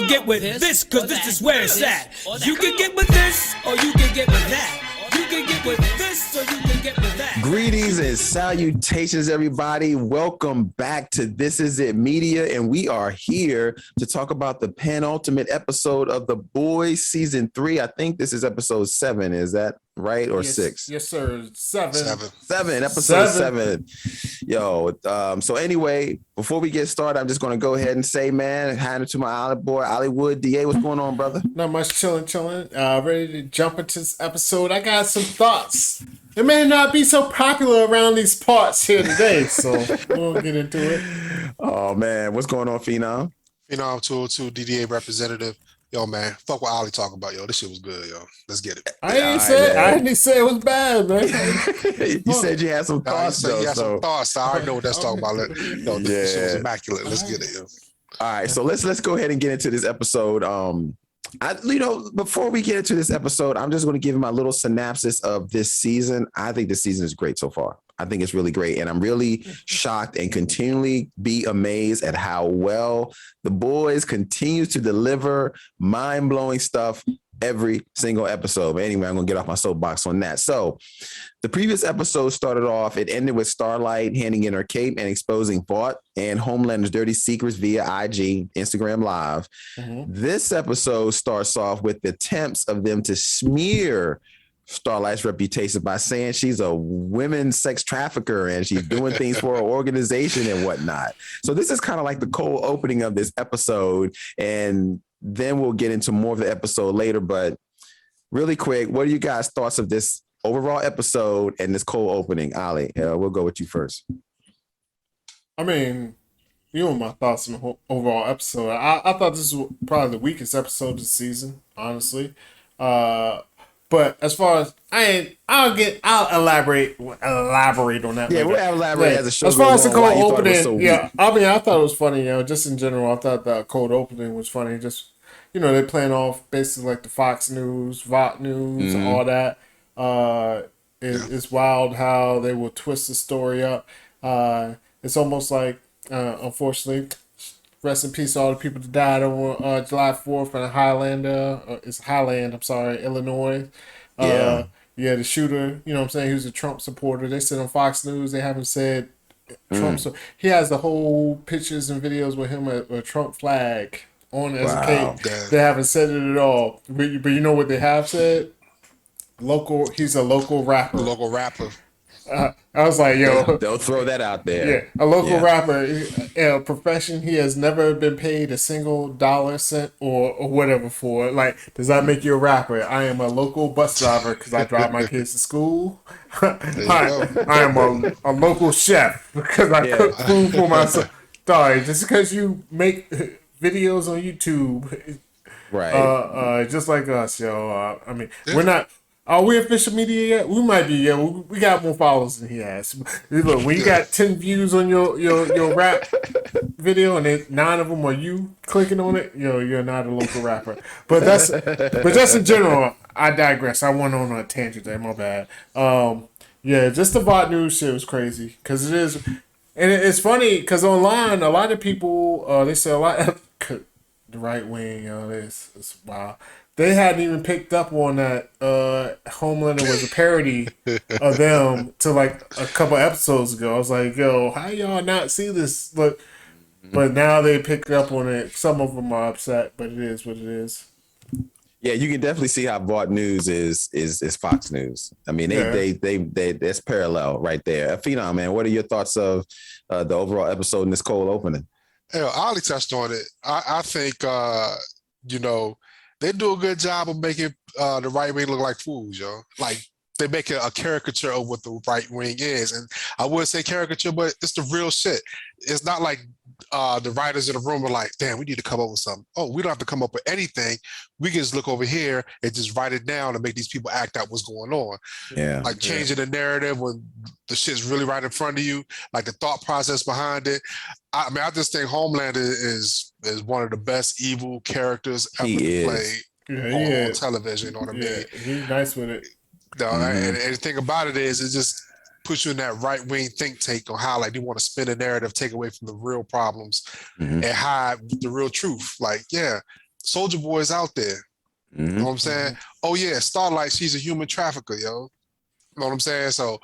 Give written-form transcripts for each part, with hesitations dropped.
can get with this, cause this is where it's at. You can get with this, or you can get with that. You can get with this, or you can get with that. Greetings and salutations, everybody. Welcome back to This Is It Media, and we are here to talk about the penultimate episode of The Boys Season 3. I think this is episode 7. Is that right, or 6? Yes, sir. 7. Episode 7. Yo, so anyway, before we get started, I'm just going to go ahead and say, man, hand it to my Ollie boy, Hollywood. DA, what's going on, brother? Not much, chilling. Ready to jump into this episode. I got some thoughts. It may not be so popular around these parts here today, so we'll get into it. Oh, man. What's going on, Phenom? Phenom 202, DDA representative. Yo, man, fuck what Ollie talking about, yo. This shit was good, yo. Let's get it. I didn't say it was bad, man. You said you had some thoughts, though. Some thoughts. So I already know what that's talking about. This shit was immaculate. Let's get it, yo. All right, so let's go ahead and get into this episode. Before we get into this episode, I'm just going to give you my little synopsis of this season. I think this season is great so far. I think it's really great, and I'm really shocked and continually be amazed at how well The Boys continues to deliver mind-blowing stuff every single episode. But anyway, I'm going to get off my soapbox on that. So the previous episode started off, it ended with Starlight handing in her cape and exposing Vought and Homelander's dirty secrets via IG, Instagram Live. Mm-hmm. This episode starts off with the attempts of them to smear Starlight's reputation by saying she's a women's sex trafficker and she's doing things for her organization and whatnot. So this is kind of like the cold opening of this episode, and then we'll get into more of the episode later. But really quick, what are you guys' thoughts of this overall episode and this cold opening? Ollie, we'll go with you first. I mean, you know my thoughts on the whole overall episode. I thought this was probably the weakest episode of the season, honestly. But as far as I'll elaborate on that. Yeah, we'll elaborate as a show. As far as the cold opening, I thought it was funny. Just in general, I thought the cold opening was funny. Just they're playing off basically like the Fox News, Vought News, all that. It's wild how they will twist the story up. It's almost like, unfortunately, rest in peace to all the people that died on July 4th in Illinois. The shooter, you know what I'm saying, he was a Trump supporter. They said on Fox News, they haven't said Trump. So he has the whole pictures and videos with him a Trump flag on as a cape. They haven't said it at all. But you know what they have said? He's a local rapper. I was like, yo. They'll throw that out there. Yeah, a local rapper, a profession he has never been paid a single dollar, cent, or whatever for. Like, does that make you a rapper? I am a local bus driver because I drive my kids to school. I am a local chef because I cook food for myself. Sorry, just because you make videos on YouTube, right? Just like us, yo. We're not. Are we official media yet? We might be, yeah. We got more followers than he has. Look, when you got 10 views on your rap video and 9 of them are you clicking on it, you're not a local rapper. But just in general, I digress. I went on a tangent there, my bad. Just the Vought News shit was crazy. Because it is, and it's funny, because online, a lot of people, they say a lot, the right wing, it's wow. They hadn't even picked up on that Homelander was a parody of them to like a couple episodes ago. I was like, yo, how y'all not see this? But now they picked up on it. Some of them are upset, but it is what it is. Yeah, you can definitely see how Vought News is Fox News. I mean, they that's parallel right there. Phenom, man, what are your thoughts of the overall episode in this cold opening? Ollie touched on it. I think, they do a good job of making the right wing look like fools, yo. Like, they make a caricature of what the right wing is. And I would say caricature, but it's the real shit. It's not like the writers in the room are like, damn, we need to come up with something. Oh, we don't have to come up with anything. We can just look over here and just write it down and make these people act out what's going on. Yeah. Like changing the narrative when the shit's really right in front of you, like the thought process behind it. I just think Homelander is one of the best evil characters ever played on television. You know what I mean? He's nice with it. No, and the thing about it is, it just puts you in that right wing think tank on how like you want to spin a narrative, take away from the real problems, and hide the real truth. Like, Soldier Boy is out there. You know what I'm saying? Oh yeah, Starlight, she's a human trafficker, yo. You know what I'm saying? So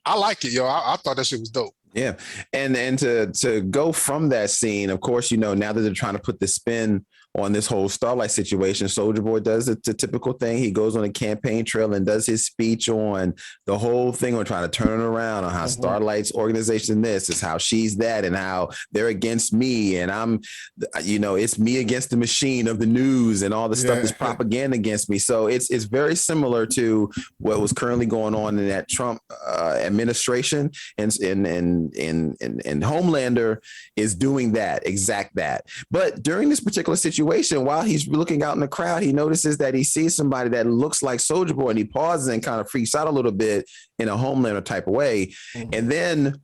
I like it, yo. I thought that shit was dope. Yeah, and to go from that scene, of course, now that they're trying to put the spin on this whole Starlight situation, Soldier Boy does the typical thing. He goes on a campaign trail and does his speech on the whole thing on trying to turn it around on how Starlight's organization this is how she's that and how they're against me and I'm, it's me against the machine of the news and all the stuff that's propaganda against me. So it's very similar to what was currently going on in that Trump administration and Homelander is doing that exact that. But during this particular situation, while he's looking out in the crowd, he notices that he sees somebody that looks like Soldier Boy, and he pauses and kind of freaks out a little bit in a Homelander type of way. And then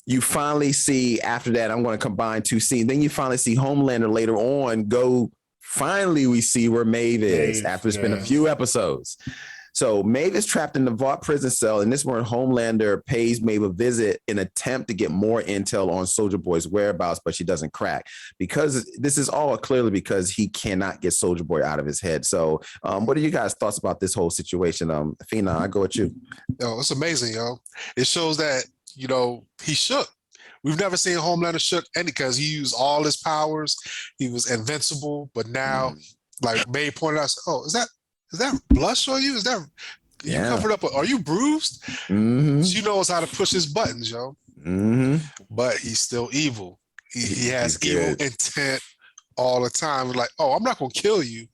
you finally see, after that, I'm going to combine two scenes. Then you finally see Homelander later on go. Finally, we see where Maeve is after it's been a few episodes. So Maeve is trapped in the vault prison cell, and this is where Homelander pays Maeve a visit in an attempt to get more intel on Soldier Boy's whereabouts, but she doesn't crack. Because this is all clearly because he cannot get Soldier Boy out of his head. So what are you guys' thoughts about this whole situation? Phenom, I go with you. Yo, it's amazing, yo. It shows that, he shook. We've never seen Homelander shook because he used all his powers. He was invincible, but now, like Maeve pointed out, oh, is that blush on you? Is that you covered up? Are you bruised? She knows how to push his buttons, yo. But he's still evil. He has evil intent all the time. Like, oh, I'm not gonna kill you.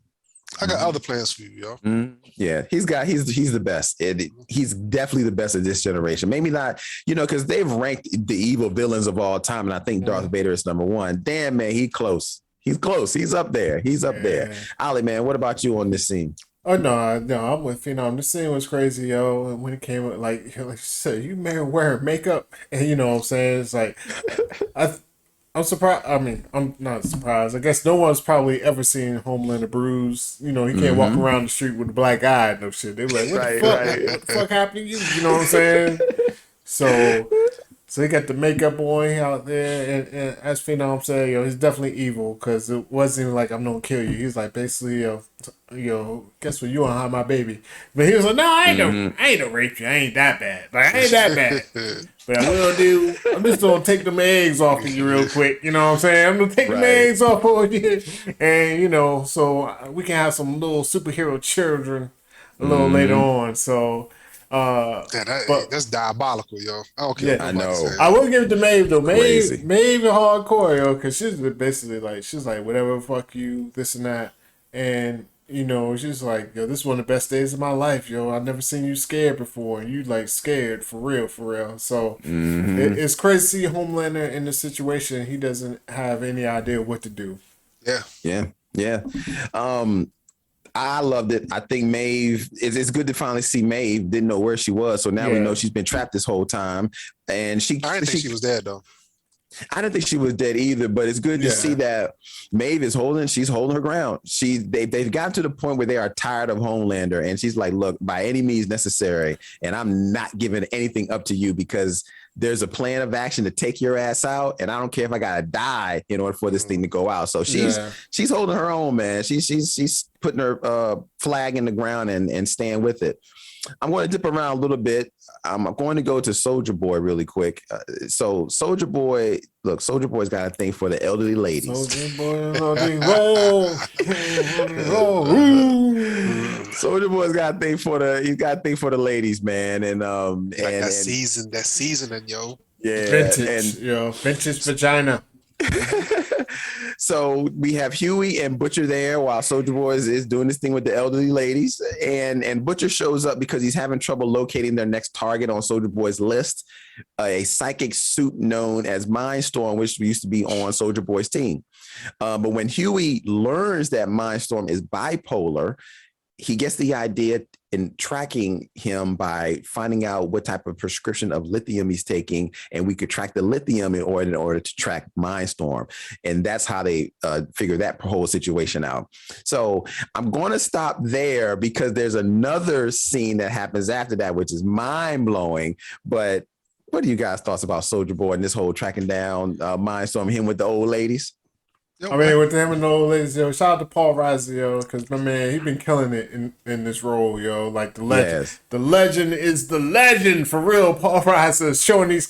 I got other plans for you, yo. Yeah, he's the best. He's definitely the best of this generation. Maybe not, because they've ranked the evil villains of all time, and I think Darth Vader is number one. Damn, man, he's close. He's close. He's up there. there. Ollie, man, what about you on this scene? Oh no, I'm with Phenom. This scene was crazy, yo. And when it came, like you said, you man wearing makeup, and you know what I'm saying? It's like, I'm surprised. I mean, I'm not surprised. I guess no one's probably ever seen Homelander bruised. He can't walk around the street with a black eye and no shit. They were like, what the fuck? What the fuck happened to you? You know what I'm saying? So he got the makeup on out there, and as Phenom said, he's definitely evil because it wasn't even like I'm gonna kill you. He was like basically, guess what? You wanna hide my baby? But he was like, no, I ain't no rape you. I ain't that bad. Like I ain't that bad. But I will do. I'm just gonna take them eggs off of you real quick. You know what I'm saying? I'm gonna take them eggs off of you, and so we can have some little superhero children a little later on. So. That's diabolical, yo. I don't care. Yeah, I know. I will give it to Maeve though. Maeve is hardcore, yo, because she's basically like whatever, fuck you, this and that, and she's like, yo, this is one of the best days of my life, yo. I've never seen you scared before, and you like scared for real. So it's crazy to see Homelander in this situation. He doesn't have any idea what to do. Yeah. I loved it. I think Maeve, it's good to finally see Maeve. Didn't know where she was. So now we know she's been trapped this whole time. And I didn't think she was dead, though. I didn't think she was dead either, but it's good to see that Maeve is she's holding her ground. They've gotten to the point where they are tired of Homelander. And she's like, look, by any means necessary. And I'm not giving anything up to you because there's a plan of action to take your ass out, and I don't care if I gotta die in order for this thing to go out. So she's holding her own, man. She's putting her flag in the ground and staying with it. I'm going to dip around a little bit. I'm going to go to Soldier Boy really quick. So Soldier Boy's got a thing for the elderly ladies. Soldier Boy, roll. Soldier Boy's got a thing for the ladies, man, and that seasoning, yo. Yeah, vintage vagina. So we have Huey and Butcher there while Soldier Boy is doing this thing with the elderly ladies, and Butcher shows up because he's having trouble locating their next target on Soldier Boy's list, a psychic suit known as Mindstorm, which used to be on Soldier Boy's team. But when Huey learns that Mindstorm is bipolar, he gets the idea in tracking him by finding out what type of prescription of lithium he's taking, and we could track the lithium in order to track Mindstorm. And that's how they figure that whole situation out. So I'm going to stop there because there's another scene that happens after that, which is mind-blowing. But what are you guys' thoughts about Soldier Boy and this whole tracking down Mindstorm, him with the old ladies? I mean, with him and the old ladies, yo, shout out to Paul Reiser, yo, because my man, he been killing it in this role, yo. Like the legend, the legend is the legend for real. Paul Reiser is showing these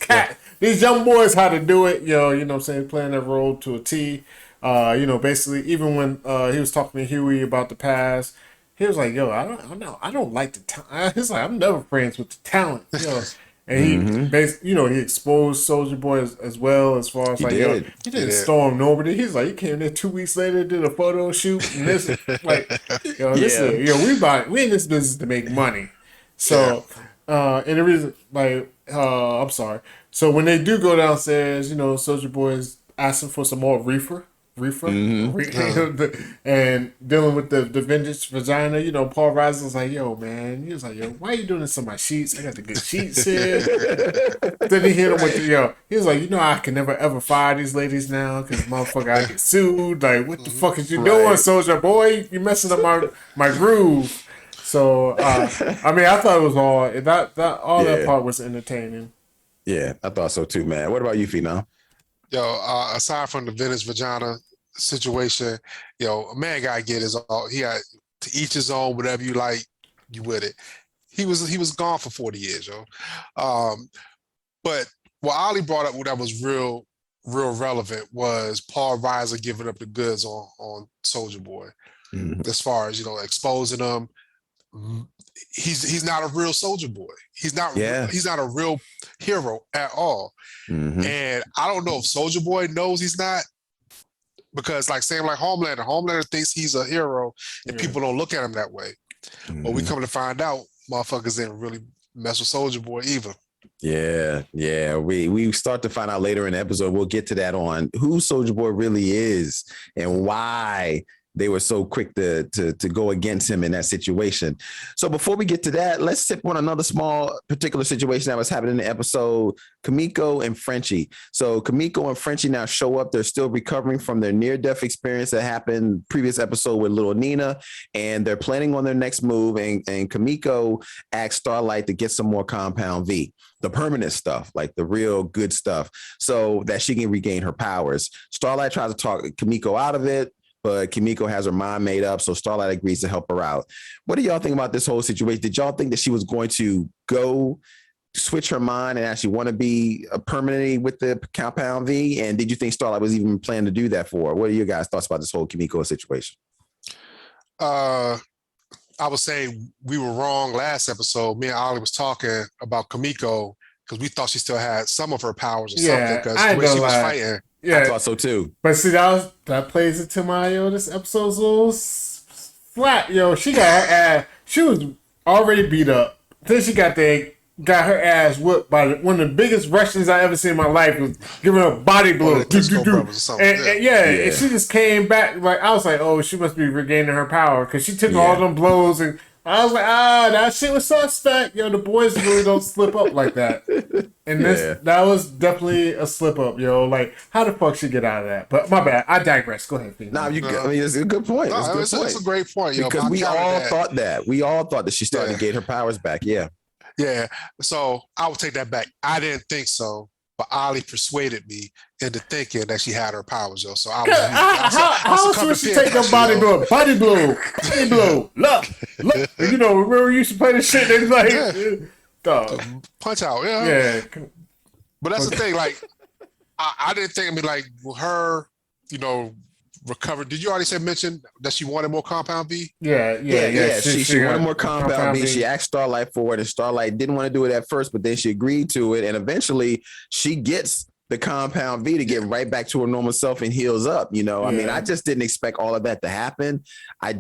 young boys how to do it, yo. You know what I'm saying, playing that role to a T. You know, basically, even when he was talking to Huey about the past, he was like, "Yo, I don't like the talent." He's like, "I'm never friends with the talent," you know. And he exposed Soulja Boy as well, as far as he didn't storm nobody. He's like, he came there 2 weeks later, did a photo shoot, and this like, we in this business to make money. So, and the reason, like, I'm sorry. So when they do go downstairs, you know, Soulja Boy is asking for some more reefer. And dealing with the vintage vagina, you know, Paul Reiser was like, "Yo, man," he was like, "Yo, why are you doing this on my sheets? I got the good sheets here." Then he hit him with he was like, "You know, I can never ever fire these ladies now because motherfucker, I get sued. Like, what the fuck is you doing, Soulja Boy? You messing up my groove." So, I mean, I thought it was that part was entertaining. Yeah, I thought so too, man. What about you, Phenom? Yo, aside from the vintage vagina situation, yo, a man gotta get his all. He got to each his own. Whatever you like, you with it. He was gone for 40 years, yo. But what Ali brought up, that was real relevant, was Paul Reiser giving up the goods on Soulja Boy. Mm-hmm. As far as, you know, exposing him, he's not a real Soulja Boy. He's not a real hero at all. Mm-hmm. And I don't know if Soulja Boy knows he's not, because like Homelander thinks he's a hero and people don't look at him that way. Mm-hmm. But we come to find out motherfuckers didn't really mess with Soulja Boy either. Yeah. We start to find out later in the episode. We'll get to that on who Soulja Boy really is and why they were so quick to go against him in that situation. So before we get to that, let's sip on another small particular situation that was happening in the episode, Kimiko and Frenchie. So Kimiko and Frenchie now show up. They're still recovering from their near-death experience that happened previous episode with little Nina, and they're planning on their next move. And Kimiko asks Starlight to get some more Compound V, the permanent stuff, like the real good stuff, so that she can regain her powers. Starlight tries to talk Kimiko out of it, but Kimiko has her mind made up, so Starlight agrees to help her out. What do y'all think about this whole situation? Did y'all think that she was going to go switch her mind and actually want to be permanently with the Compound V? And did you think Starlight was even planning to do that for her? What are your guys' thoughts about this whole Kimiko situation? I would say we were wrong last episode. Me and Ollie was talking about Kimiko because we thought she still had some of her powers or something, because the way she was fighting. Yeah, I thought so too. But see, that plays into my this episode's a little flat. Yo, she got her ass. She was already beat up. Then she got her ass whipped by one of the biggest Russians I ever seen in my life. Was giving her body blows. And she just came back. Like, I was like, oh, she must be regaining her power because she took all them blows, and I was like, that shit was suspect. Yo, the boys really don't slip up like that. And that was definitely a slip up, yo. Like, how the fuck she get out of that? But my bad. I digress. Go ahead, Pete. I mean, it's a good point. It's a great point, yo. Because we all thought that. We all thought that she started to get her powers back. Yeah. Yeah. So I will take that back. I didn't think so, but Ali persuaded me into thinking that she had her powers, yo. So I was. How would she take a body blow? Body blow. Body blow. Look. You know, remember we used to play this shit? They was like, dog. Punch out, yeah. But that's the thing, like, I didn't think, like, her, you know, recovered. Did you already mention that she wanted more Compound V? Yeah. She wanted more Compound V. She asked Starlight for it, and Starlight didn't want to do it at first, but then she agreed to it, and eventually she gets the Compound V to get right back to her normal self and heals up. You know, I mean, I just didn't expect all of that to happen. I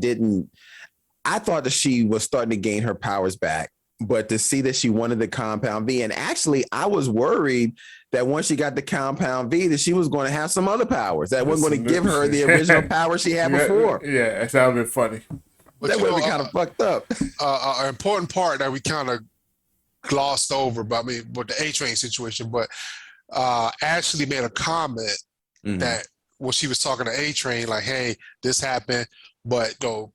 thought that she was starting to gain her powers back. But to see that she wanted the Compound V, and actually I was worried that once she got the Compound V, that she was going to have some other powers that wasn't going to give her the original power she had before. Yeah, that would have been funny. But that would have been kind of fucked up. An important part that we kind of glossed over, but I mean, with the A-Train situation, but Ashley made a comment that when she was talking to A-Train, like, hey, this happened, but though.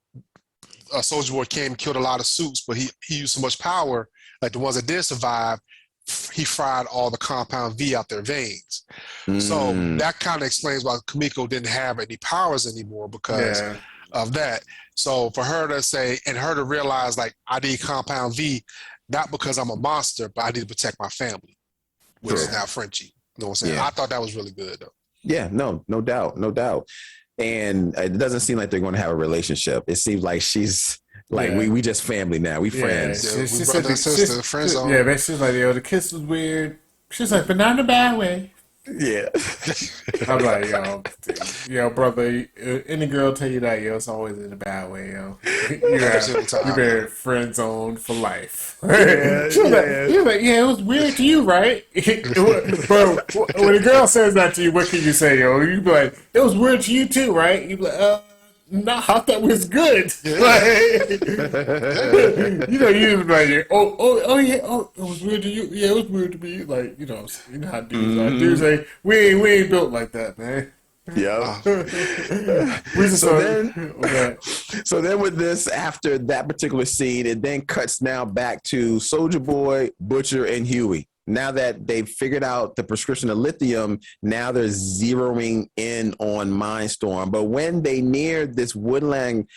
Soulja Boy came and killed a lot of suits, but he used so much power, like the ones that did survive, he fried all the compound V out their veins. So that kind of explains why Kimiko didn't have any powers anymore because of that. So for her to say, and her to realize, like, I need compound V, not because I'm a monster, but I need to protect my family, which is now Frenchie. You know what I'm saying? I thought that was really good, though. Yeah, no doubt. And it doesn't seem like they're going to have a relationship. It seems like she's like, we just family now. We friends. Yeah, we brother and sister, friend zone. Yeah, but she's like, yo, the kiss was weird. She's like, but not in a bad way. Yeah. I'm like, yo, brother, any girl tell you that, yo, it's always in a bad way, yo. You've been friend zoned for life. She was like, yeah, it was weird to you, right? But when a girl says that to you, what can you say, yo? You be like, it was weird to you too, right? You be like, nah, I thought it was good. Like, you like, yeah, it was weird to you. Yeah, it was weird to me. Like, you know how dudes are. Dudes say, we ain't built like that, man. Yeah. So then with this, after that particular scene, it then cuts now back to Soulja Boy, Butcher, and Huey. Now that they've figured out the prescription of lithium, now they're zeroing in on Mindstorm. But when they near this woodland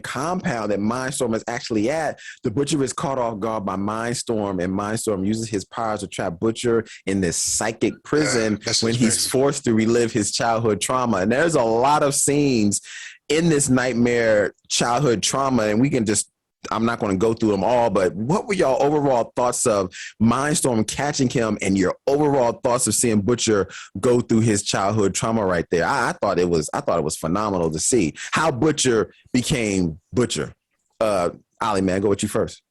compound that Mindstorm is actually at, the Butcher is caught off guard by Mindstorm, and Mindstorm uses his powers to trap Butcher in this psychic prison when he's forced to relive his childhood trauma. And there's a lot of scenes in this nightmare childhood trauma, and we can just, I'm not going to go through them all, but what were y'all overall thoughts of Mindstorm catching him and your overall thoughts of seeing Butcher go through his childhood trauma right there? I thought it was phenomenal to see how Butcher became Butcher. Ollie, man, go with you first.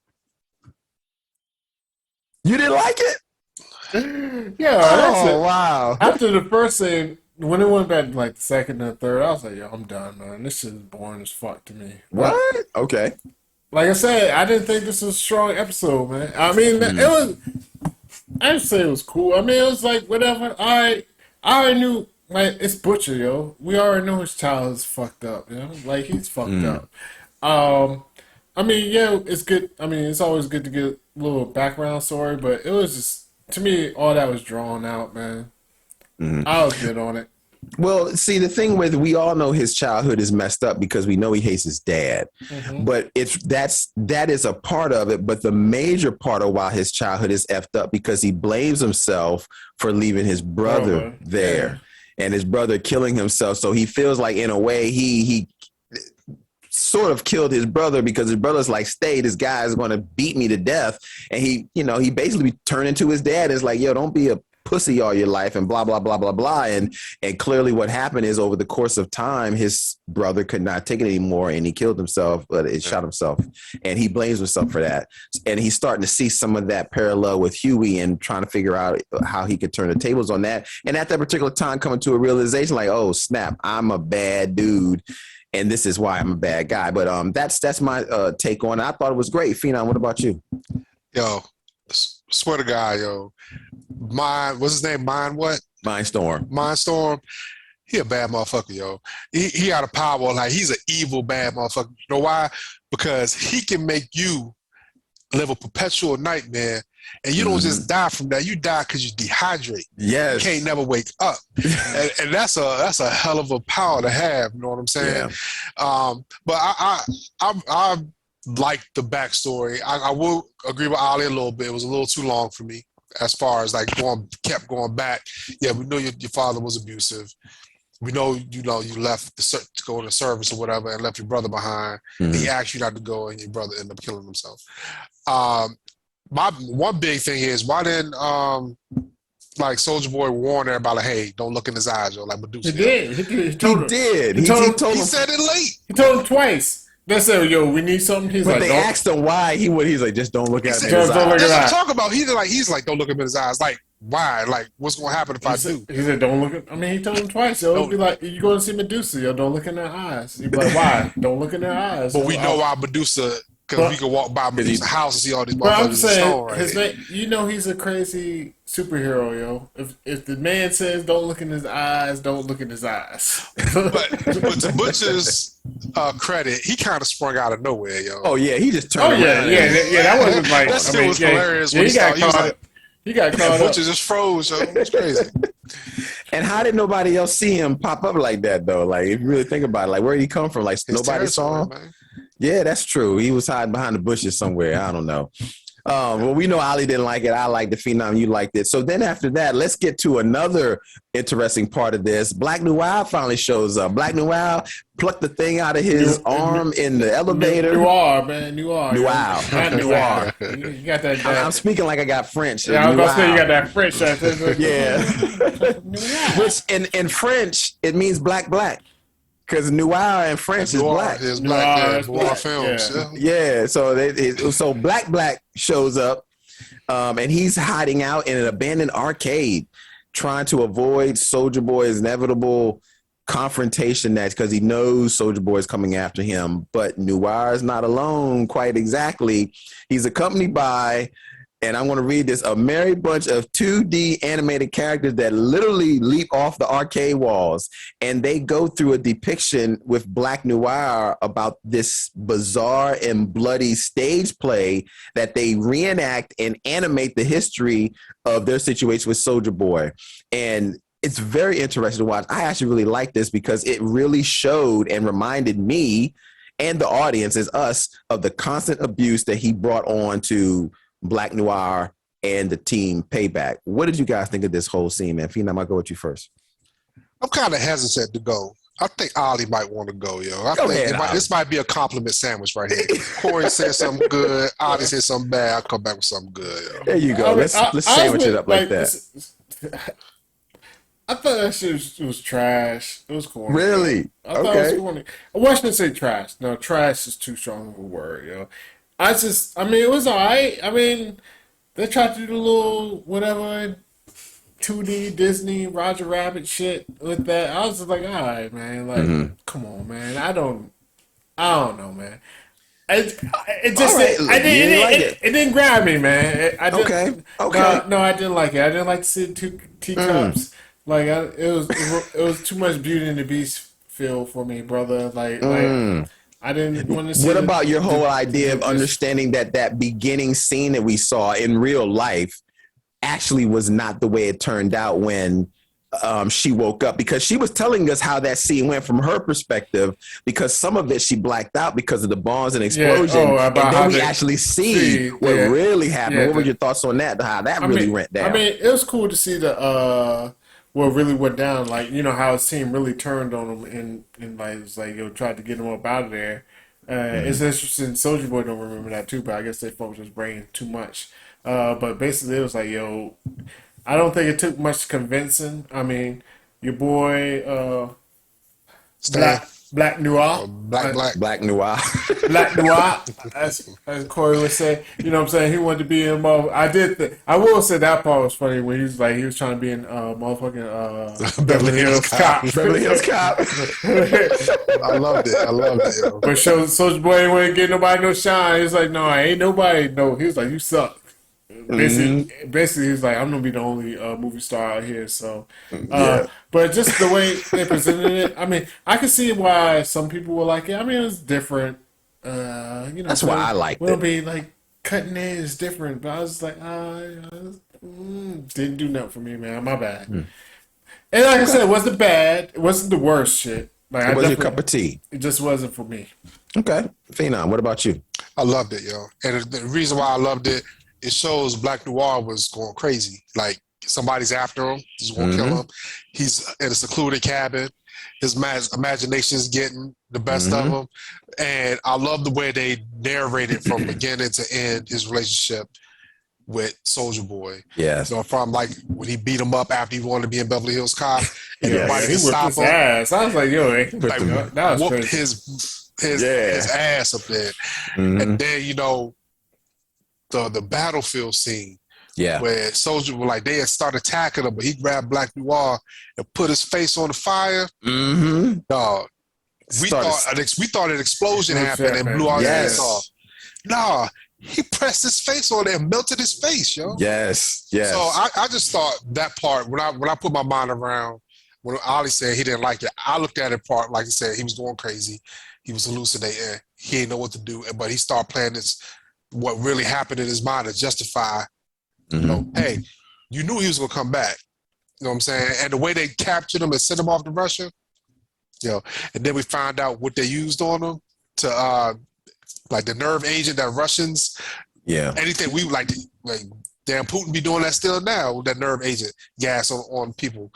You didn't like it? Yeah. Wow. After the first scene, when it went back to like the second and third, I was like, yo, I'm done, man. This shit is boring as fuck to me. What? Okay. Like I said, I didn't think this was a strong episode, man. I mean, it was. I didn't say it was cool. I mean, it was like whatever. I already knew. Like, it's Butcher, yo. We already know his child is fucked up, you know. Like, he's fucked up. I mean, yeah, it's good. I mean, it's always good to get a little background story, but it was just, to me, all that was drawn out, man. I was good on it. Well, see, the thing with, we all know his childhood is messed up because we know he hates his dad. But that is a part of it. But the major part of why his childhood is effed up because he blames himself for leaving his brother there and his brother killing himself. So he feels like, in a way, he sort of killed his brother because his brother's like, stay, this guy is going to beat me to death. And he basically turned into his dad. It's like, yo, don't be a pussy all your life and blah, blah, blah, blah, blah. And clearly what happened is, over the course of time, his brother could not take it anymore and he killed himself, but he shot himself, and he blames himself for that. And he's starting to see some of that parallel with Huey and trying to figure out how he could turn the tables on that. And at that particular time, coming to a realization like, oh snap, I'm a bad dude. And this is why I'm a bad guy. But that's my take on it. I thought it was great. Phenom, what about you? Yo, swear to God, yo. What's his name? Mindstorm. He a bad motherfucker, yo. He got a power, like, he's an evil bad motherfucker. You know why? Because he can make you live a perpetual nightmare, and you don't just die from that. You die because you dehydrate. Yes. You can't never wake up. and that's a hell of a power to have, you know what I'm saying? Yeah. But I like the backstory. I will agree with Ali a little bit. It was a little too long for me, as far as like kept going back. Yeah, we know your father was abusive. We know you left to go into service or whatever and left your brother behind. He asked you not to go, and your brother ended up killing himself. My one big thing is, why didn't like Soulja Boy warn everybody, like, hey, don't look in his eyes, yo, like Medusa. He did. He told him. He said it late. He told him twice. They said, yo, we need something. He's but like, they asked him why. He's like, just don't look at him in his eyes. That's what I'm talking about. He's like, don't look him in his eyes. Like, why? Like, what's going to happen if I do? He said, don't look at, I mean, he told him twice. Yo, he'd be like, you go and see Medusa, yo, don't look in their eyes. He'd be like, why? Don't look in their eyes. But we know why Medusa, because we can walk by Medusa's house and see all these motherfuckers in stone right here. You know he's a crazy superhero, yo. If the man says don't look in his eyes, don't look in his eyes. but to Butcher's credit, he kind of sprung out of nowhere, yo. Oh yeah, he just turned around. Yeah, that wasn't like, that shit was hilarious when he was like, He got caught up. Butcher just froze, yo. It's crazy. And how did nobody else see him pop up like that though? Like if you really think about it, like where did he come from? Like His nobody saw him. man. Yeah, that's true. He was hiding behind the bushes somewhere. I don't know. Well, we know Ali didn't like it. I liked the Phenom. You liked it. So then after that, let's get to another interesting part of this. Black Noir finally shows up. Black Noir plucked the thing out of his arm in the elevator. Noir, man. Noir. Noir. Not Noir. You got that. I'm speaking like I got French. Yeah, I was going to say you got that French. Yeah. Which in French, it means black. Because Noir in French is black. Is black. Noir films. Yeah. So Black shows up, and he's hiding out in an abandoned arcade, trying to avoid Soulja Boy's inevitable confrontation. That's because he knows Soulja Boy is coming after him. But Noir is not alone, quite exactly. He's accompanied by, and I'm going to read this, a merry bunch of 2D animated characters that literally leap off the arcade walls. And they go through a depiction with Black Noir about this bizarre and bloody stage play that they reenact and animate the history of their situation with Soulja Boy. And it's very interesting to watch. I actually really like this because it really showed and reminded me and the audience, as us, of the constant abuse that he brought on to Black Noir and the team Payback. What did you guys think of this whole scene, man? Phenom, I'll go with you first. I'm kind of hesitant to go. I think Ali might want to go, yo. I think this might be a compliment sandwich right here. Corey said something good. Ali said something bad. I'll come back with something good, yo. There you go. Let's sandwich it up like that. I thought that shit was trash. It was corny. Really? I thought it was corny. I wasn't say trash. No, trash is too strong of a word, yo. It was all right. I mean, they tried to do the little whatever 2D Disney Roger Rabbit shit with that. I was just like, all right, man. Like, come on, man. I don't know, man. It didn't grab me, man. Okay. No, I didn't like it. I didn't like to see the two teacups. Like, it was too much Beauty and the Beast feel for me, brother. Like. I didn't want to see. What about your whole idea of understanding that beginning scene that we saw in real life actually was not the way it turned out when she woke up? Because she was telling us how that scene went from her perspective, because some of it she blacked out because of the bombs and explosion. And then we actually see what really happened. What were your thoughts on that? How that really went down? I mean, it was cool to see the what really went down, like, you know, how his team really turned on him and like, it was like, tried to get him up out of there. It's interesting. Soulja Boy don't remember that too, but I guess they focused his brain too much. But basically, it was like, I don't think it took much convincing. I mean, your boy, Black Noir. Black Noir. Black Noir, as Corey would say. You know what I'm saying? He wanted to be in I will say that part was funny when he was trying to be in motherfucking Beverly Hills Cop. Beverly Hills Cop. I loved it. Yo. But Soulja Boy ain't want to get nobody no shine. He's like, no, ain't nobody. No, he was like, you suck. Basically, he's like, I'm gonna be the only movie star out here. So, but just the way they presented it, I mean, I can see why some people will like it. I mean, it's different. That's why I liked it. We'll be like cutting edge is different, but I was like, didn't do nothing for me, man. My bad. And like I said, it wasn't bad. It wasn't the worst shit. Like, it wasn't your cup of tea. It just wasn't for me. Okay, Phenom, what about you? I loved it, yo. And the reason why I loved it, it shows Black Noir was going crazy. Like, somebody's after him. He's going to kill him. He's in a secluded cabin. His imagination is getting the best of him. And I love the way they narrated from beginning to end his relationship with Soulja Boy. Yes. So from like when he beat him up after he wanted to be in Beverly Hills Cop, and everybody he could whipped stop his him. ass. I was like, that was whooped crazy. his ass up there. And then, the battlefield scene. Yeah. Where Soulja was like, they had started attacking him, but he grabbed Black Noir and put his face on the fire. Dog. We thought an explosion happened and blew our face off. Nah, he pressed his face on there and melted his face, yo. Yes. So I just thought that part, when I put my mind around when Ali said he didn't like it, I looked at it part, like he said, he was going crazy. He was hallucinating. He didn't know what to do. But he started playing this, what really happened in his mind to justify, hey, you knew he was gonna come back. You know what I'm saying? And the way they captured him and sent him off to Russia, and then we find out what they used on him to like the nerve agent that Russians, anything we like damn Putin be doing that still now with that nerve agent gas on people.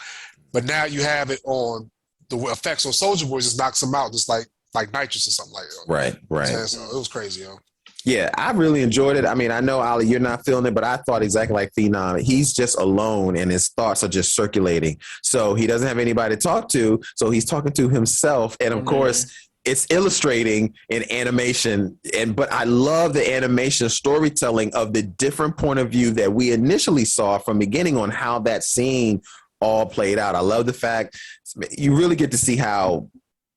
But now you have it on the effects on Soldier Boy, just knocks them out, just like nitrous or something like that. Right. So it was crazy, Yeah, I really enjoyed it. I mean, I know, Ali, you're not feeling it, but I thought exactly like Phenom. He's just alone and his thoughts are just circulating. So he doesn't have anybody to talk to. So he's talking to himself. And of course, it's illustrating in animation. But I love the animation storytelling of the different point of view that we initially saw from beginning on how that scene all played out. I love the fact you really get to see how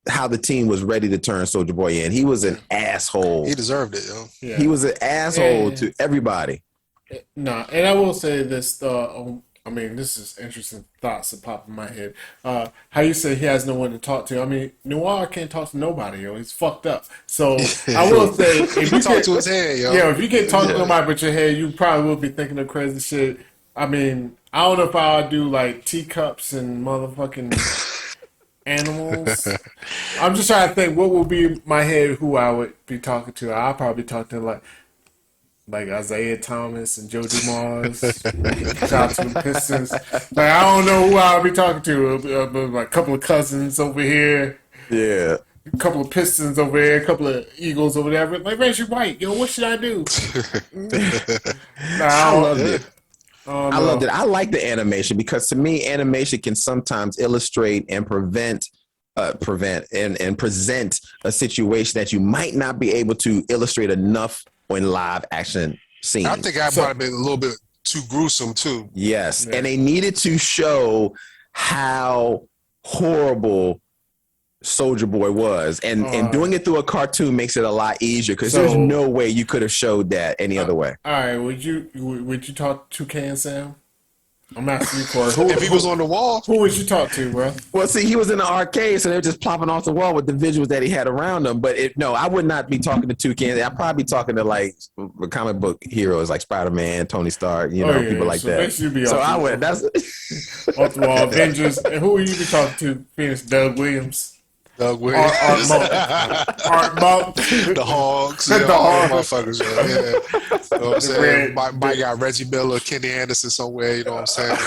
the team was ready to turn Soldier Boy in. He was an asshole. He deserved it, Yeah. He was an asshole to everybody. No, and I will say this. I mean, this is interesting thoughts that pop in my head. How you say he has no one to talk to? I mean, Noir can't talk to nobody, yo. He's fucked up. So I will say, if you talk to his head, yo. Yeah, if you can't talk to nobody but your head, you probably will be thinking of crazy shit. I mean, I don't know if I'll do like teacups and motherfucking animals. I'm just trying to think what would be my head who I would be talking to. I'll probably talk to like Isaiah Thomas and Joe Dumars. Shout out to the Pistons. Like I don't know who I would be talking to. Like a couple of cousins over here. Yeah. A couple of Pistons over here, a couple of Eagles over there. Like Reggie White, yo, what should I do? I loved it. I loved it. I like the animation because to me, animation can sometimes illustrate and present a situation that you might not be able to illustrate enough in live action scenes. I think I might have been a little bit too gruesome too. Yes, and they needed to show how horrible Soldier Boy was, and doing it through a cartoon makes it a lot easier because there's no way you could have showed that any other way. All right, would you talk to Toucan Sam? I'm asking you, Corey. If he was on the wall, who would you talk to, bro? Well, see, he was in the arcade, so they were just plopping off the wall with the visuals that he had around him. But no, I would not be talking to Toucan. I'd probably be talking to like comic book heroes like Spider-Man, Tony Stark, people like that. So I would. That's off the wall Avengers. And who would you be talking to? Phoenix, Doug Williams. Art Monk. The Hogs. The Hogs. Motherfuckers, yeah. You know what I'm saying? Might got Reggie Miller, Kenny Anderson somewhere, you know what I'm saying?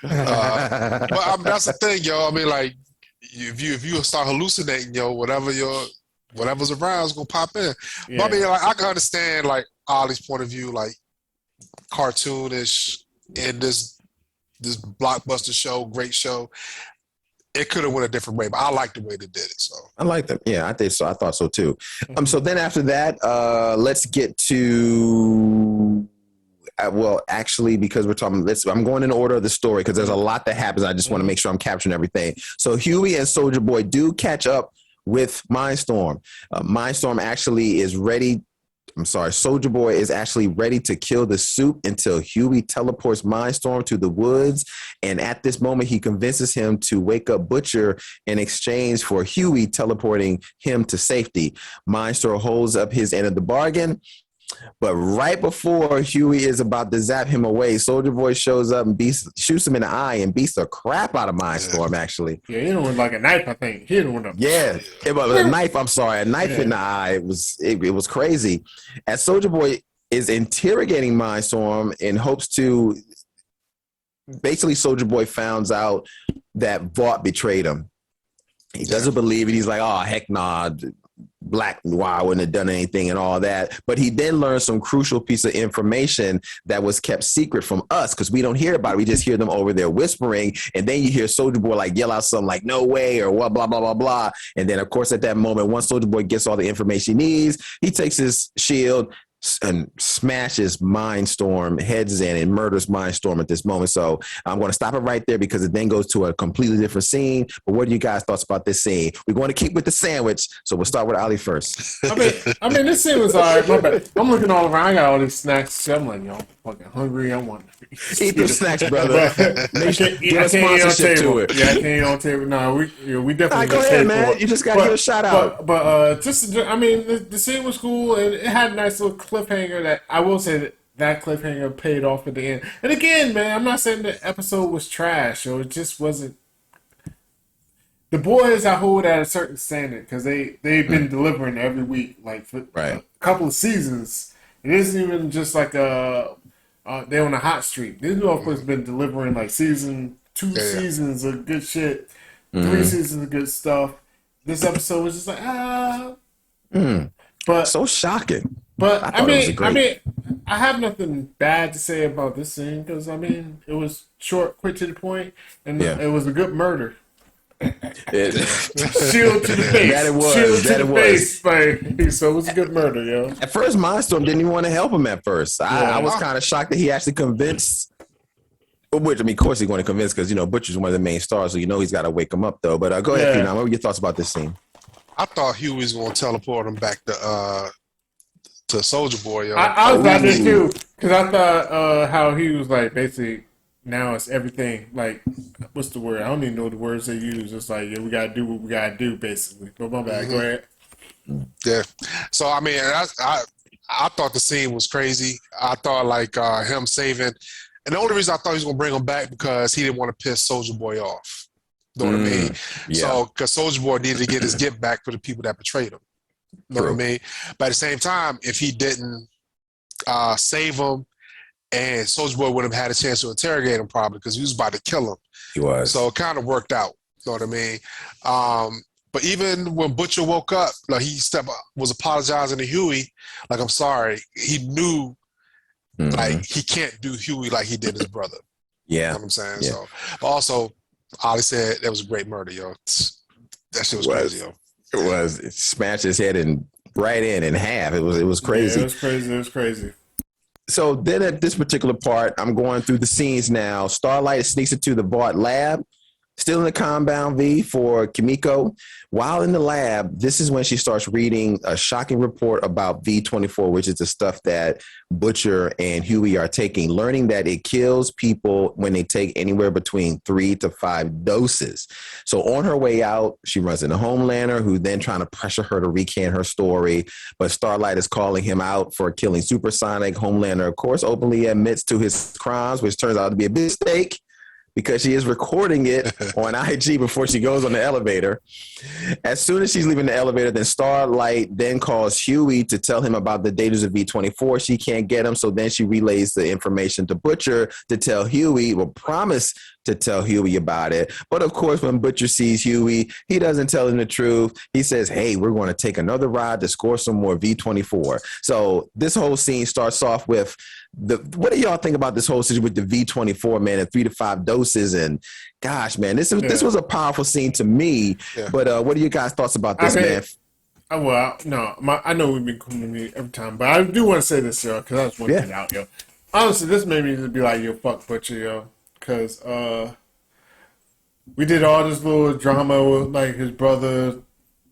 But that's the thing, yo. I mean, like, if you start hallucinating, yo, whatever's around is going to pop in. Yeah. But I mean, like, I can understand, like, Ollie's point of view, like, cartoonish in this blockbuster show, great show. It could have went a different way, but I like the way they did it. So I like them. Yeah, I think so. I thought so too. So then after that, let's get to actually, because we're talking, I'm going in order of the story because there's a lot that happens. I just want to make sure I'm capturing everything. So Huey and Soldier Boy do catch up with Mindstorm. Mindstorm actually is ready. Soldier Boy is actually ready to kill the Soup until Huey teleports Mindstorm to the woods. And at this moment, he convinces him to wake up Butcher in exchange for Huey teleporting him to safety. Mindstorm holds up his end of the bargain. But right before Huey is about to zap him away, Soldier Boy shows up and shoots him in the eye and beats the crap out of Mindstorm, actually. Yeah, he didn't want like a knife, I think. He didn't want to. Yeah, it was a knife. I'm sorry, a knife in the eye. It was crazy. As Soldier Boy is interrogating Mindstorm in hopes to, basically Soldier Boy finds out that Vought betrayed him. He doesn't believe it. He's like, oh, heck nah. Black Noir wouldn't have done anything and all that. But he then learned some crucial piece of information that was kept secret from us because we don't hear about it. We just hear them over there whispering. And then you hear Soldier Boy like yell out something like, no way, or what, blah, blah, blah, blah. And then, of course, at that moment, once Soldier Boy gets all the information he needs, he takes his shield and smashes Mindstorm, heads in and murders Mindstorm at this moment. So I'm going to stop it right there because it then goes to a completely different scene. But what do you guys thoughts about this scene? We're going to keep with the sandwich, so we'll start with Ali first. I mean, this scene was all right. My bad. I'm looking all around. I got all these snacks. I'm like, yo, I'm fucking hungry. I want to eat the snacks, brother. Make sure get a sponsorship to it. Yeah, I can't eat on table. No, we definitely go ahead, man. You just got to give a shout out. But I mean, the scene was cool and it had a nice little cliffhanger that I will say that that cliffhanger paid off at the end. And again, man, I'm not saying the episode was trash, or it just wasn't. The boys, I hold at a certain standard because they've been delivering every week, like for a couple of seasons. It isn't even just like they're on a hot streak. These motherfuckers been delivering like two seasons of good shit, 3 seasons of good stuff. This episode was just like but so shocking. But I mean, I have nothing bad to say about this scene because I mean, it was short, quick to the point, and it was a good murder. Shield to the face. That it was. Shield that to the face. Like, so it was a good murder, yo. At first, Mindstorm didn't even want to help him at first. I was kind of shocked that he actually convinced. Which, I mean, of course he's going to convince because, Butcher's one of the main stars, so he's got to wake him up, though. But go ahead, Phenom. What were your thoughts about this scene? I thought Huey was going to teleport him back to Soldier Boy, yo. I was about this, too, because I thought how he was, like, basically, now it's everything. Like, what's the word? I don't even know the words they use. It's like, we got to do what we got to do, basically. But my bad. Go ahead. Yeah. So, I mean, I thought the scene was crazy. I thought, like, him saving... And the only reason I thought he was going to bring him back because he didn't want to piss Soldier Boy off. You know what I mean? Yeah. So, because Soldier Boy needed to get his get back for the people that betrayed him. You know what I mean? But at the same time, if he didn't save him, and Soldier Boy wouldn't have had a chance to interrogate him probably because he was about to kill him. He was. So it kind of worked out. You know what I mean? But even when Butcher woke up, like he was apologizing to Huey, like, I'm sorry. He knew like he can't do Huey like he did his brother. Yeah. You know what I'm saying? Yeah. So, but also, Ollie said that was a great murder, yo. That shit was crazy, yo. It was. It smashed his head right in half. It was crazy. Yeah, it was crazy. So then at this particular part, I'm going through the scenes now. Starlight sneaks into the Bart lab, still in the compound V for Kimiko. While in the lab, this is when she starts reading a shocking report about V24, which is the stuff that Butcher and Huey are taking, learning that it kills people when they take anywhere between 3 to 5 doses. So on her way out, she runs into Homelander, who then trying to pressure her to recant her story. But Starlight is calling him out for killing Supersonic. Homelander, of course, openly admits to his crimes, which turns out to be a mistake, because she is recording it on IG before she goes on the elevator. As soon as she's leaving the elevator, then Starlight then calls Huey to tell him about the dangers of V24. She can't get him, so then she relays the information to Butcher to tell Huey, promise to tell Huey about it. But of course, when Butcher sees Huey, he doesn't tell him the truth. He says, hey, we're going to take another ride to score some more V24. So this whole scene starts off with what do y'all think about this whole situation with the V24, man, and 3 to 5 doses? And gosh, man, this was a powerful scene to me. Yeah. But what are your guys' thoughts about this, man? Well, no, I know we've been coming to me every time, but I do want to say this, yo, because I just want to get it out, yo. Honestly, this made me just be like, yo, fuck Butcher, yo. Because we did all this little drama with, like, his brother.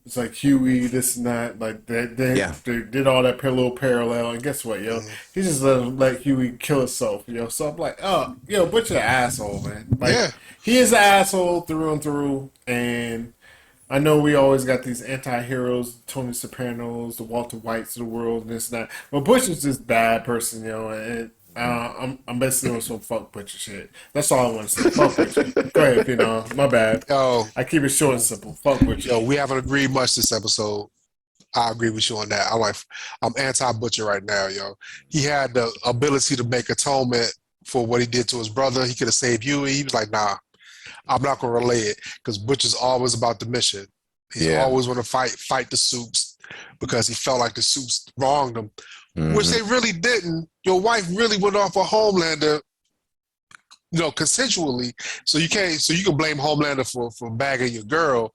It's like Huey, this and that. Like, they did all that little parallel. And guess what, yo? He just let Huey kill himself, yo. So I'm like, oh, yo, Butcher an asshole, man. Like, he is an asshole through and through. And I know we always got these anti-heroes, Tony Sopranos, the Walter Whites of the world, and this and that. But Butcher's just a bad person, yo. And I'm basically on some fuck Butcher shit. That's all I want to say. Fuck Butcher. Go ahead, my bad. Yo, I keep it short and simple. Fuck Butcher. Yo, we haven't agreed much this episode. I agree with you on that. I'm anti-Butcher right now, yo. He had the ability to make atonement for what he did to his brother. He could have saved Huey. He was like, nah, I'm not gonna relay it because Butcher's always about the mission. He always want to fight the Supes because he felt like the Supes wronged him. Which they really didn't. Your wife really went off a Homelander, consensually. So you can blame Homelander for bagging your girl,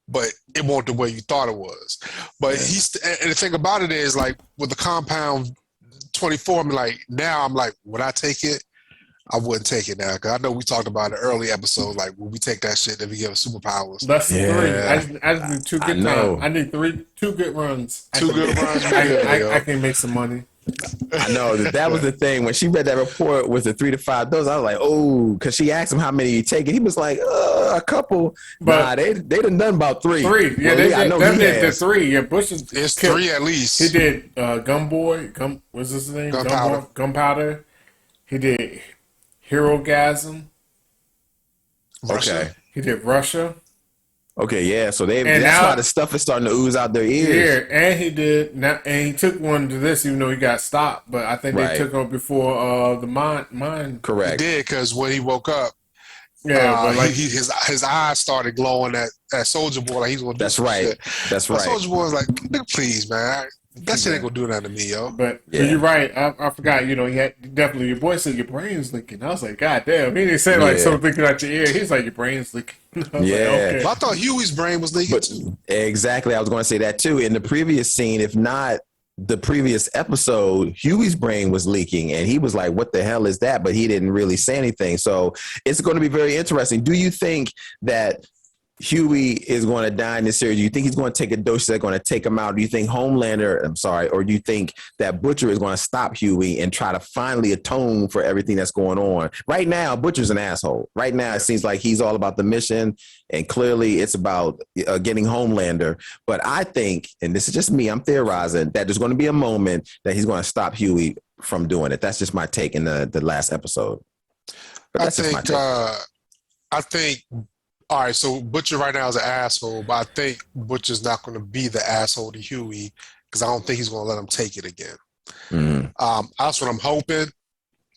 but it wasn't the way you thought it was. But and the thing about it is, like, with the compound 24, I'm like, would I take it? I wouldn't take it now because I know we talked about it early episodes. Like, when we take that shit, then we give us superpowers. That's 3. I just need 2 good times. I need 2 good runs. Two good runs. I can make some money. I know that was the thing. When she read that report with the 3 to 5 doses, I was like, oh, because she asked him how many you take, and he was like, a couple. But they done about 3. Yeah, well, they I know did the he 3. Yeah, Bush is It's 3 at least. He did what's his name? Gunpowder. He did Hero Gasm. Russia. Okay. He did Russia. Okay, yeah. So that's why the stuff is starting to ooze out their ears. Yeah, and he took one to this, even though he got stopped. But I think they took him before the mine. Correct. He did, because when he woke up, but like his eyes started glowing at Soldier Boy, like he's gonna do shit. That's right. Soldier Boy was like, "Nigga, please, man, that shit ain't gonna do nothing to me, yo." But you're right. I forgot. He had definitely. Your boy said your brain's leaking. I was like, God damn. He didn't say like something leaking out your ear. He's like, your brain's leaking. I was like, okay. But I thought Huey's brain was leaking too. Exactly. I was going to say that too. In the previous scene, if not the previous episode, Huey's brain was leaking, and he was like, "What the hell is that?" But he didn't really say anything. So it's going to be very interesting. Do you think that Huey is going to die in this series? Do you think he's going to take a dose that's going to take him out? Do you think or do you think that Butcher is going to stop Huey and try to finally atone for everything that's going on? Right now, Butcher's an asshole. Right now, it seems like he's all about the mission, and clearly it's about getting Homelander. But I think, and this is just me, I'm theorizing, that there's going to be a moment that he's going to stop Huey from doing it. That's just my take in the last episode. But that's just my take. I think all right, so Butcher right now is an asshole, but I think Butcher's not going to be the asshole to Huey, because I don't think he's going to let him take it again. Mm-hmm. That's what I'm hoping.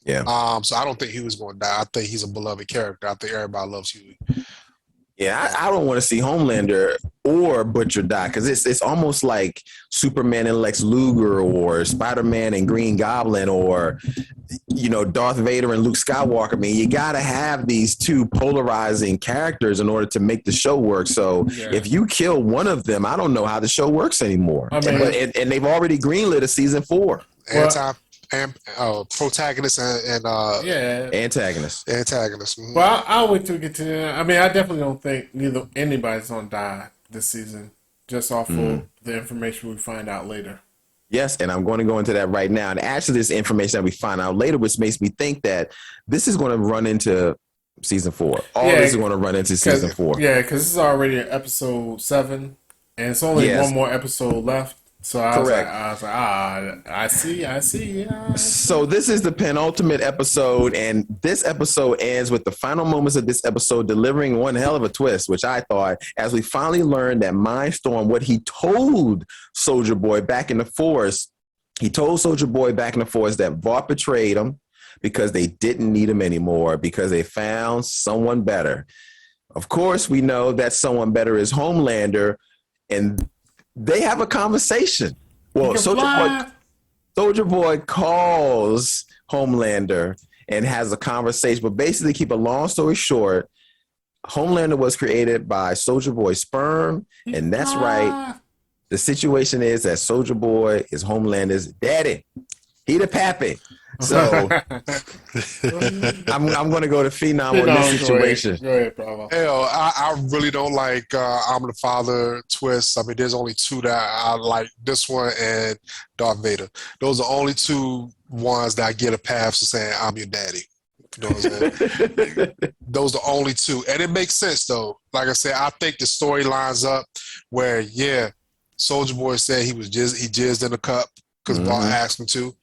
Yeah. So I don't think Huey's going to die. I think he's a beloved character. I think everybody loves Huey. Yeah, I don't want to see Homelander or Butcher die, because it's almost like Superman and Lex Luger, or Spider-Man and Green Goblin, or Darth Vader and Luke Skywalker. I mean, you got to have these two polarizing characters in order to make the show work. So if you kill one of them, I don't know how the show works anymore. I mean, and they've already greenlit a season 4. Protagonist and antagonist. Mm-hmm. Well, I'll wait till we get to that. I mean, I definitely don't think anybody's gonna die this season, just off of the information we find out later. Yes, and I'm going to go into that right now. And actually, this information that we find out later, which makes me think that this is going to run into season 4. This is going to run into season 4. Yeah, because this is already episode 7, and it's only one more episode left. So I was like, I see. Yeah. So this is the penultimate episode, and this episode ends with the final moments of this episode delivering one hell of a twist, which I thought, as we finally learned that Mindstorm, what he told Soldier Boy back in the forest, that Vought betrayed him because they didn't need him anymore, because they found someone better. Of course, we know that someone better is Homelander, and they have a conversation. Well, Soldier Boy calls Homelander and has a conversation. But basically, keep a long story short, Homelander was created by Soldier Boy's sperm, and that's right. The situation is that Soldier Boy is Homelander's daddy. He the pappy. So I'm going to go to Phenom on this situation. Go ahead, Bravo. Hell, I really don't like I'm the Father twist. I mean, there's only 2 that I like. This one and Darth Vader. Those are only 2 ones that I get a pass for saying I'm your daddy. You know what I'm saying? Those are only 2. And it makes sense, though. Like I said, I think the story lines up where, Soldier Boy said he jizzed in a cup because Vought asked him to.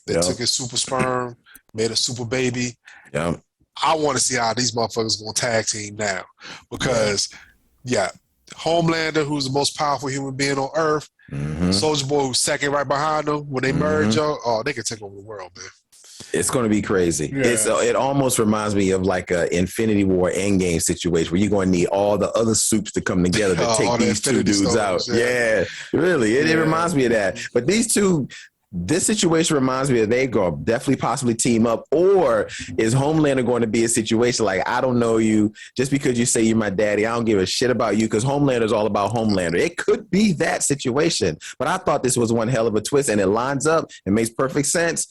They took his super sperm, made a super baby. Yeah. I want to see how these motherfuckers going to tag team now. Because, Homelander, who's the most powerful human being on Earth, Soldier Boy, who's second right behind them, when they merge, they can take over the world, man. It's going to be crazy. Yeah. It almost reminds me of like a Infinity War Endgame situation where you're going to need all the other soups to come together to take these 2 dudes out. Yeah, really. It reminds me of that. But these 2... This situation reminds me that they go definitely possibly team up, or is Homelander going to be a situation like, I don't know you, just because you say you're my daddy, I don't give a shit about you, because Homelander is all about Homelander. It could be that situation, but I thought this was one hell of a twist, and it lines up. It makes perfect sense.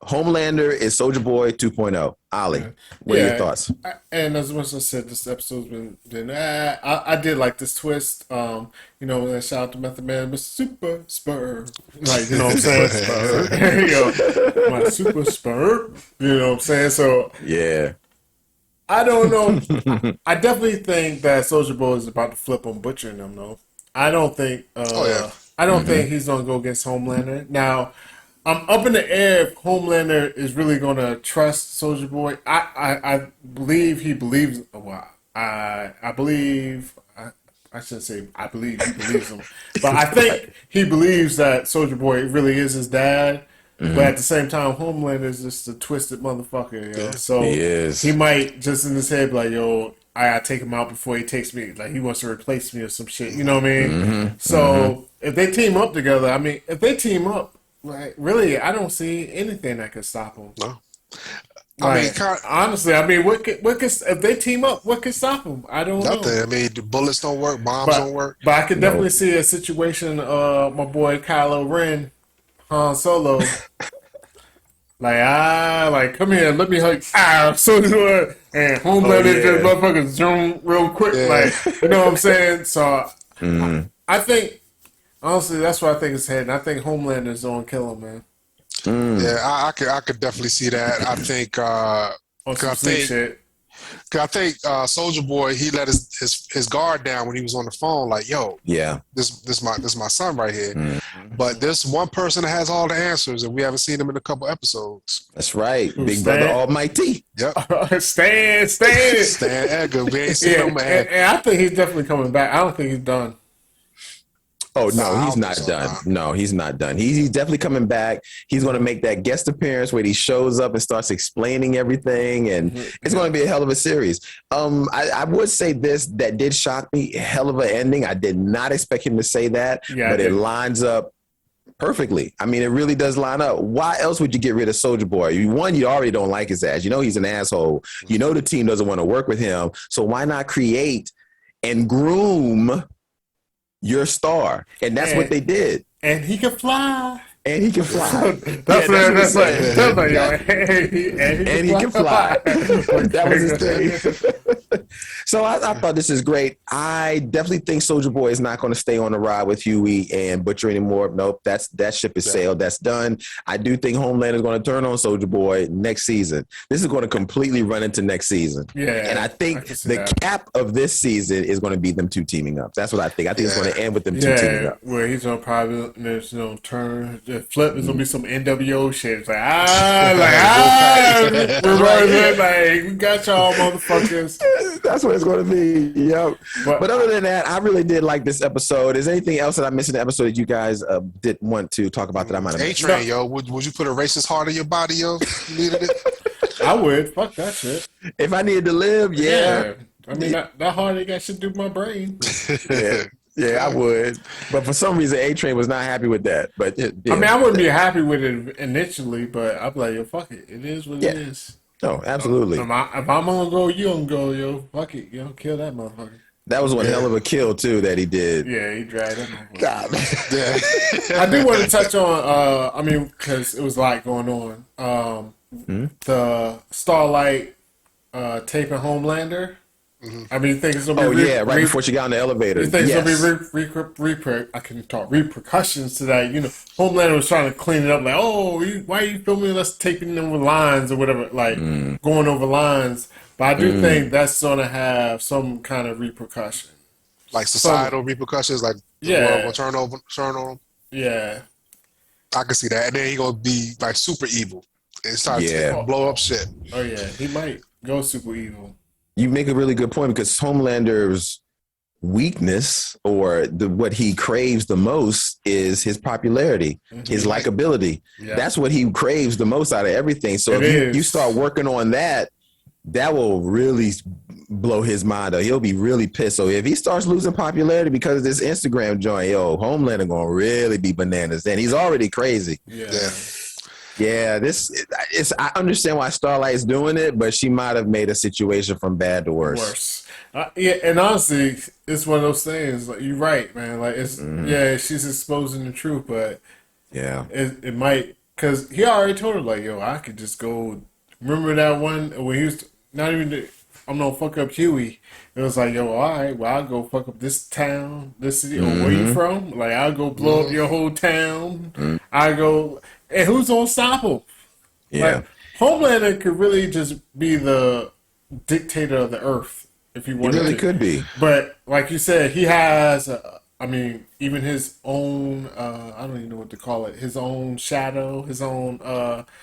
Homelander is Soldier Boy 2.0. Ollie, what are your thoughts? And as much as I said, this episode's been I did like this twist. You know, shout out to Method Man, Mr. Super Spur. Like, you know what I'm saying? Spur. Yo, my Super Spur. You know what I'm saying? So Yeah. I don't know. I definitely think that Soldier Boy is about to flip on butchering them, though. I don't think. I don't think he's gonna go against Homelander. Now, I'm up in the air if Homelander is really gonna trust Soldier Boy. I believe he believes. Well, I believe. I shouldn't say I believe he believes him, but I think he believes that Soldier Boy really is his dad. But at the same time, Homelander is just a twisted motherfucker, yo. So he might just in his head be like, yo, I gotta take him out before he takes me. Like, he wants to replace me or some shit. You know what I mean? So if they team up together, I mean, if they team up, like, really, I don't see anything that could stop them. No. Like, I mean, honestly, I mean, what could if they team up? What could stop them? I don't nothing. know. I mean, the bullets don't work, bombs don't work. But I could definitely see a situation. My boy Kylo Ren, Han Solo. Like, come here, let me hug. So good. And Homelander just motherfuckers zoom real quick. Yeah. Like, you know what I'm saying? So I think, honestly, that's what I think is heading. I think Homelander's gonna kill him, man. Yeah, I could definitely see that. I think On some slick shit. I think Soldier Boy, he let his guard down when he was on the phone. Like, yo, this my son right here. But this one person that has all the answers, and we haven't seen him in a couple episodes. That's right, Big Brother Almighty. Yep, Stan Edgar. We ain't seen him, man. And I think he's definitely coming back. I don't think he's done. Oh, no, he's not done. No, he's not done. He's definitely coming back. He's going to make that guest appearance where he shows up and starts explaining everything, and it's going to be a hell of a series. I would say this, that did shock me. Hell of an ending. I did not expect him to say that, but it lines up perfectly. I mean, it really does line up. Why else would you get rid of Soldier Boy? One, you already don't like his ass. You know he's an asshole. You know the team doesn't want to work with him. So why not create and groom your star? And that's what they did. And he can fly. And he can fly. That's like, and he can fly. That was his thing. So I thought this is great. I definitely think Soldier Boy is not going to stay on the ride with Huey and Butcher anymore. Nope, that ship is sailed. That's done. I do think Homelander is going to turn on Soldier Boy next season. This is going to completely run into next season. Yeah, and I think the cap of this season is going to be them two teaming up. That's what I think. I think it's going to end with them two teaming up. Where he's going to probably turn. Flip is gonna be some NWO shit. It's like we got y'all motherfuckers. That's what it's gonna be. Yep. But other than that, I really did like this episode. Is there anything else that I missed in the episode that you guys did want to talk about that I might have missed? A-Train, yo, would you put a racist heart in your body, yo? If you needed it. I would. Fuck that shit. If I needed to live, yeah. I mean, that heart ain't got shit to do with my brain. Yeah. Yeah, I would. But for some reason, A-Train was not happy with that. But I mean, I wouldn't be happy with it initially, but I'd be like, yo, fuck it. It is what it is. No, absolutely. If I'm gonna go, you gonna go, yo. Fuck it. Yo, kill that motherfucker. That was one hell of a kill, too, that he did. Yeah, he dragged that motherfucker. God. I do want to touch on, I mean, because it was a lot going on. The Starlight taping Homelander. I mean, you think it's gonna be right before she got on the elevator. You think it's gonna be I can talk repercussions to that? You know, Homelander was trying to clean it up, like, oh, why are you filming us taping them with lines or whatever, like going over lines. But I do think that's gonna have some kind of repercussion, like societal repercussions, like the world will turn on them. Yeah, I can see that, and then he gonna be like super evil and start to blow up shit. Oh yeah, he might go super evil. You make a really good point because Homelander's weakness or what he craves the most is his popularity, his likability. Yeah. That's what he craves the most out of everything. So if you start working on that, that will really blow his mind up. He'll be really pissed. So if he starts losing popularity because of this Instagram joint, Homelander gonna really be bananas. Then he's already crazy. Yeah, I understand why Starlight is doing it, but she might have made a situation from bad to worse. And honestly, it's one of those things. Like, you're right, man. Like, it's she's exposing the truth, but it might because he already told her like, yo, I could just go. Remember that one when he was not even. I'm gonna fuck up Huey. It was like, yo, all right, well, I'll go fuck up this town, this city. Or where you from? Like, I'll go blow up your whole town. I go, and who's gonna stop him? Yeah. Like, Homelander could really just be the dictator of the earth if he He wanted really to. could be. But like you said, he has. I mean, even his own. I don't even know what to call it. His own shadow. His own.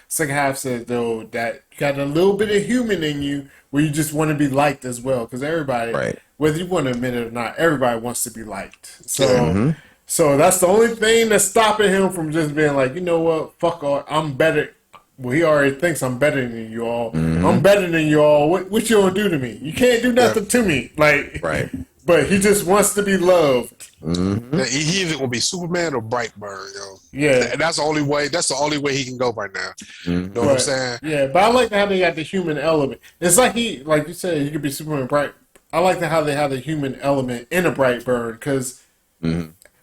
Second half says though that you got a little bit of human in you where you just want to be liked as well. Because everybody, Right. whether you want to admit it or not, everybody wants to be liked. So. So that's the only thing that's stopping him from just being like, you know what, fuck all, I'm better. Well, he already thinks I'm better than you all. I'm better than you all. What you gonna do to me? You can't do nothing to me. Like, Right. But he just wants to be loved. Yeah, he either gonna be Superman or Brightburn, yo. Yeah. And that's the only way. That's the only way he can go right now. You know what I'm saying? Yeah, but I like how they got the human element. It's like like you said, he could be Superman Bright. I like how they have the human element in a Brightburn because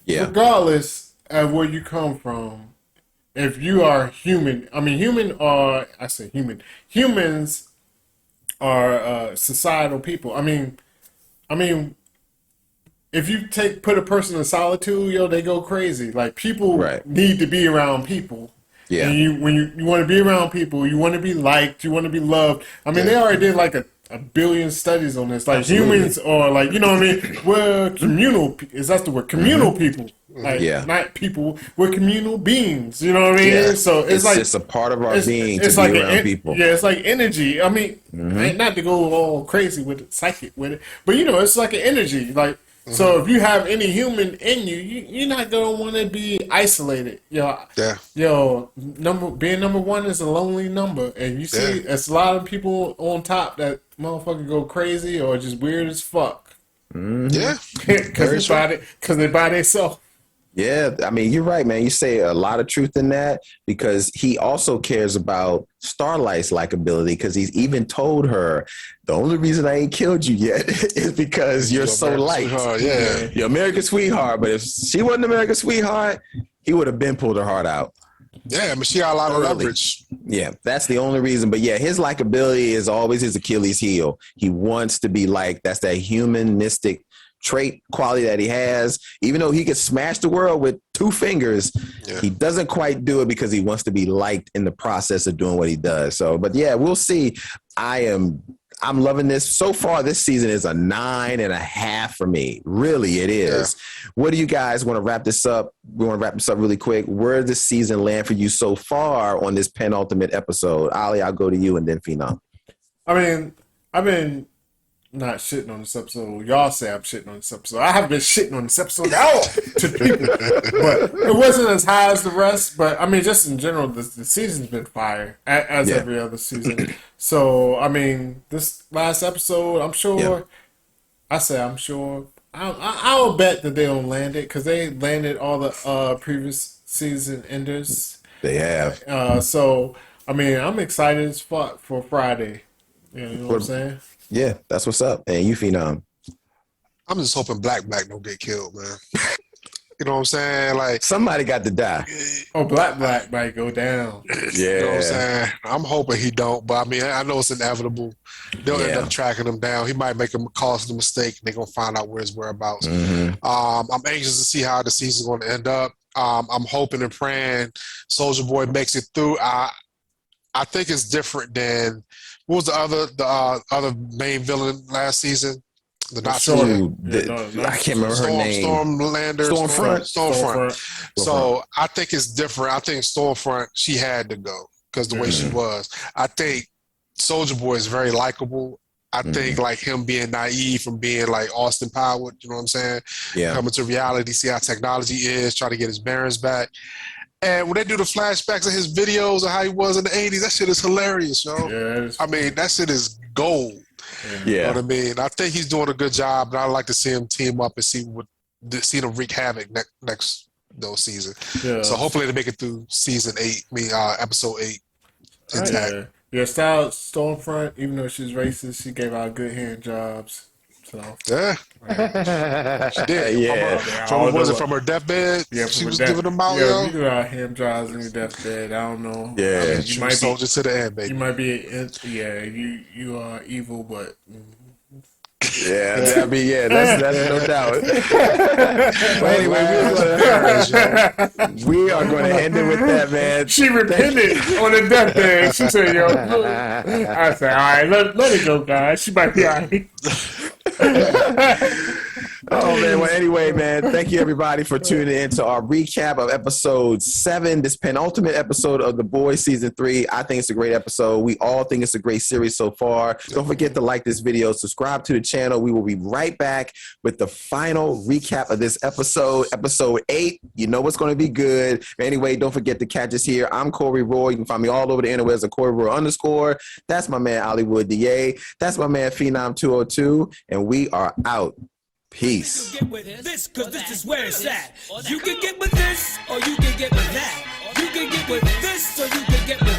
Yeah. regardless of where you come from, if you are human, I mean, humans are societal people. I mean, if you put a person in solitude, yo, they go crazy. Like people Right. need to be around people. Yeah. And when you want to be around people, you want to be liked, you want to be loved. I mean, they already did like a billion studies on this. Like Absolutely. humans are like, you know what I mean? We're communal. Is that the word? Communal people. Like not people. We're communal beings. You know what I mean? Yeah. So it's like just a part of our being to it's be like around people. Yeah, it's like energy. I mean, not to go all crazy with it, psychic with it, but you know, it's like an energy. Like so, if you have any human in you, you're not gonna want to be isolated. Being number one is a lonely number, and you see, it's a lot of people on top that motherfucker go crazy or just weird as fuck. Yeah. Because they by themselves. Yeah, I mean, you're right, man. You say a lot of truth in that because he also cares about Starlight's likability because he's even told her the only reason I ain't killed you yet is because you're so liked. Yeah. You're American sweetheart, but if she wasn't American sweetheart, he would have been pulled her heart out. Yeah, I mean, she got a lot of leverage. Yeah, that's the only reason. But yeah, his likability is always his Achilles heel. He wants to be liked. That's that humanistic trait quality that he has. Even though he could smash the world with 2 fingers, he doesn't quite do it because he wants to be liked in the process of doing what he does. So, but yeah, we'll see. I'm loving this. So far, this season is a 9.5 for me. Really, it is. Yeah. What do you guys want to wrap this up? We want to wrap this up really quick. Where does the season land for you so far on this penultimate episode? Ali, I'll go to you and then Phenom. I mean, I've been not shitting on this episode. Y'all say I'm shitting on this episode. I haven't been shitting on this episode at all to people. But it wasn't as high as the rest. But I mean, just in general, the season's been fire as every other season. So I mean, this last episode, I'm sure. Yeah. I'm sure. I'll bet that they don't land it because they landed all the previous season enders. They have. So I mean, I'm excited as fuck for Friday. You know what I'm saying? Yeah, that's what's up. And you, Phenom. I'm just hoping Black don't get killed, man. You know what I'm saying? Like somebody got to die. Oh, Black might go down. Yeah. You know what I'm saying? I'm hoping he don't, but I mean, I know it's inevitable. They'll end up tracking him down. He might make a costly mistake, and they're gonna find out where his whereabouts. I'm anxious to see how the season's gonna end up. I'm hoping and praying Soldier Boy makes it through. I think it's different than what was the other main villain last season? I can't remember her name. Stormfront. So I think it's different. I think Stormfront, she had to go because the way she was. I think Soldier Boy is very likable. I think like him being naive from being like Austin Powered, you know what I'm saying? Yeah. Coming to reality, see how technology is, try to get his bearings back. And when they do the flashbacks of his videos of how he was in the 80s, that shit is hilarious, yo. Yeah, I mean, that shit is gold. Yeah. You know what I mean? I think he's doing a good job, and I'd like to see him team up and see them wreak havoc next season. Yeah. So hopefully they make it through episode 8 intact. Yeah, Stormfront, even though she's racist, she gave out good hand jobs. So Yeah. She did. Yeah. Was it from her deathbed? yeah, She from was death, giving them out, yeah, yo. you do hand jobs in your deathbed. I don't know. Yeah. I mean, She was soldier to the end, baby. you might be, yeah, you are evil, but Yeah, I mean, yeah, that's no doubt. But anyway, we are going to end it with that, man. she repented on the deathbed. She said, "Yo," I said, "All right, let it go, guys. She might be all right." Oh man, well anyway, man, thank you everybody for tuning in to our recap of episode 7, this penultimate episode of The Boys season 3. I think it's a great episode. We all think it's a great series so far. Don't forget to like this video, subscribe to the channel. We will be right back with the final recap of this episode 8. You know what's going to be good. Anyway, don't forget to catch us here. I'm Corey Roy. You can find me all over the interwebs at Corey Roy _. That's my man Hollywood DA. That's my man Phenom 202, and we are out. Peace. Get with this, cause this is where it's at. You can get with this, or you can get with that. You can get with this, or you can get with